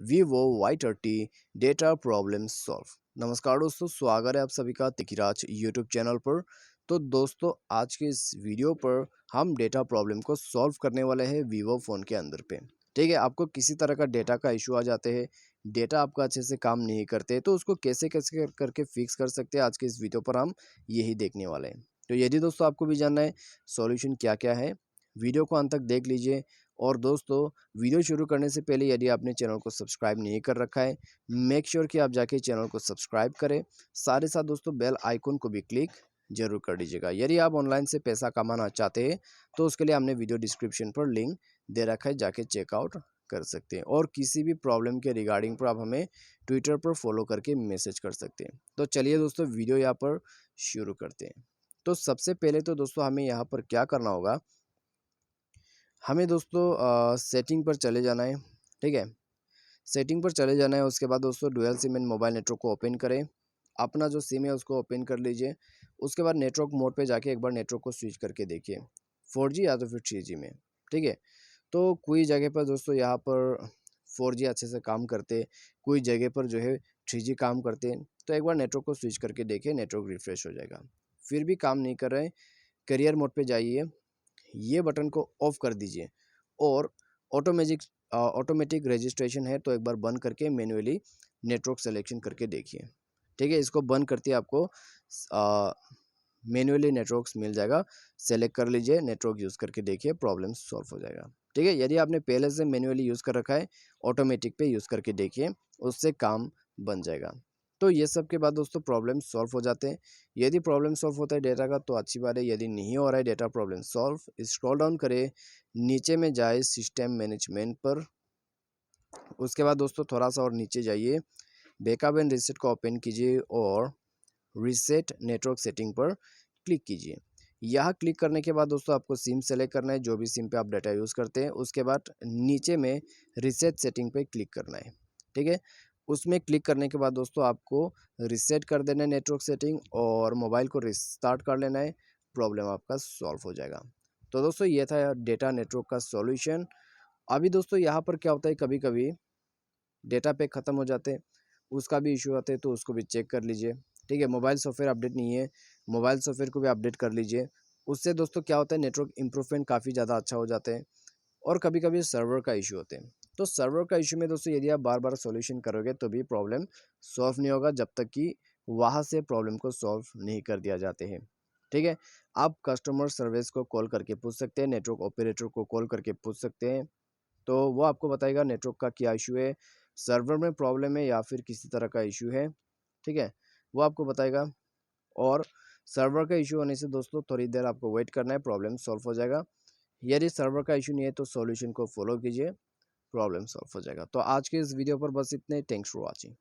Vivo Y30 data problem solve. नमस्कार दोस्तों, स्वागत है आप सभी का तिकिराज यूट्यूब चैनल पर। तो दोस्तों, आज के इस वीडियो पर हम डेटा प्रॉब्लम को सॉल्व करने वाले हैं वीवो फ़ोन के अंदर पे। ठीक है, आपको किसी तरह का डेटा का इशू आ जाते हैं, डेटा आपका अच्छे से काम नहीं करते, तो उसको कैसे कैसे करके फिक्स कर सकते हैं, आज के इस वीडियो पर हम यही देखने वाले हैं। तो यदि दोस्तों आपको भी जानना है सॉल्यूशन क्या क्या है, वीडियो को अंत तक देख लीजिए। और दोस्तों, वीडियो शुरू करने से पहले यदि आपने चैनल को सब्सक्राइब नहीं कर रखा है, मेक श्योर कि आप जाके चैनल को सब्सक्राइब करें। साथ ही साथ दोस्तों बेल आइकन को भी क्लिक जरूर कर दीजिएगा। यदि आप ऑनलाइन से पैसा कमाना चाहते हैं तो उसके लिए हमने वीडियो डिस्क्रिप्शन पर लिंक दे रखा है, जाके चेकआउट कर सकते हैं। और किसी भी प्रॉब्लम के रिगार्डिंग पर आप हमें ट्विटर पर फॉलो करके मैसेज कर सकते हैं। तो चलिए दोस्तों, वीडियो यहाँ पर शुरू करते हैं। तो सबसे पहले तो दोस्तों हमें यहाँ पर क्या करना होगा, हमें दोस्तों सेटिंग पर चले जाना है। ठीक है, सेटिंग पर चले जाना है। उसके बाद दोस्तों dual SIM and mobile network को ओपन करें। अपना जो सिम है उसको ओपन कर लीजिए। उसके बाद नेटवर्क मोड पे जाके एक बार नेटवर्क को स्विच करके देखिए, 4G या तो फिर 3G में। ठीक है, तो कोई जगह पर दोस्तों यहाँ पर 4G अच्छे से काम करते, कोई जगह पर जो है 3G काम करते हैं, तो एक बार नेटवर्क को स्विच करके देखिए, नेटवर्क रिफ्रेश हो जाएगा। फिर भी काम नहीं कर रहे हैं, करियर मोड पे जाइए, ये बटन को ऑफ कर दीजिए और ऑटोमेटिक रजिस्ट्रेशन है तो एक बार बंद करके मैन्युअली नेटवर्क सिलेक्शन करके देखिए। ठीक है, इसको बंद करते आपको मैन्युअली नेटवर्क्स मिल जाएगा, सेलेक्ट कर लीजिए, नेटवर्क यूज़ करके देखिए, प्रॉब्लम सॉल्व हो जाएगा। ठीक है, यदि आपने पहले से मैन्युअली यूज़ कर रखा है, ऑटोमेटिक पे यूज़ करके देखिए, उससे काम बन जाएगा। तो ये सब के बाद दोस्तों प्रॉब्लम सॉल्व हो जाते हैं। यदि प्रॉब्लम सॉल्व होता है डेटा का तो अच्छी बात है, यदि नहीं हो रहा है data problem solve, scroll down करें, नीचे में जाए सिस्टम मैनेजमेंट पर। उसके बाद दोस्तों थोड़ा सा और नीचे जाइए, बैकअप एंड रीसेट को ओपन कीजिए और रीसेट नेटवर्क सेटिंग पर क्लिक कीजिए। यहाँ क्लिक करने के बाद दोस्तों आपको सिम सेलेक्ट करना है, जो भी सिम पे आप डाटा यूज़ करते हैं। उसके बाद नीचे में रीसेट सेटिंग पे क्लिक करना है। ठीक है, उसमें क्लिक करने के बाद दोस्तों आपको रीसेट कर देना है नेटवर्क सेटिंग और मोबाइल को रिस्टार्ट कर लेना है, प्रॉब्लम आपका सॉल्व हो जाएगा। तो दोस्तों ये था डेटा नेटवर्क का सॉल्यूशन। अभी दोस्तों यहाँ पर क्या होता है, कभी कभी डेटा पैक ख़त्म हो जाते हैं, उसका भी इशू आता है, तो उसको भी चेक कर लीजिए। ठीक है, मोबाइल सॉफ्टवेयर अपडेट नहीं है, मोबाइल सॉफ्टवेयर को भी अपडेट कर लीजिए। उससे दोस्तों क्या होता है, नेटवर्क इम्प्रूवमेंट काफ़ी ज़्यादा अच्छा हो जाते हैं। और कभी कभी सर्वर का इशू होते हैं, तो सर्वर का इशू में दोस्तों यदि आप बार बार सॉल्यूशन करोगे तो भी प्रॉब्लम सॉल्व नहीं होगा, जब तक कि वहाँ से प्रॉब्लम को सॉल्व नहीं कर दिया जाते हैं। ठीक है, आप कस्टमर सर्विस को कॉल करके पूछ सकते हैं, नेटवर्क ऑपरेटर को कॉल करके पूछ सकते हैं, तो वो आपको बताएगा नेटवर्क का क्या इशू है, सर्वर में प्रॉब्लम है या फिर किसी तरह का इशू है। ठीक है, वो आपको बताएगा। और सर्वर का इशू होने से दोस्तों थोड़ी देर आपको वेट करना है, प्रॉब्लम सॉल्व हो जाएगा। यदि सर्वर का इशू नहीं है तो सॉल्यूशन को फॉलो कीजिए, प्रॉब्लम सॉल्व हो जाएगा। तो आज के इस वीडियो पर बस इतने, थैंक्स फॉर वॉचिंग।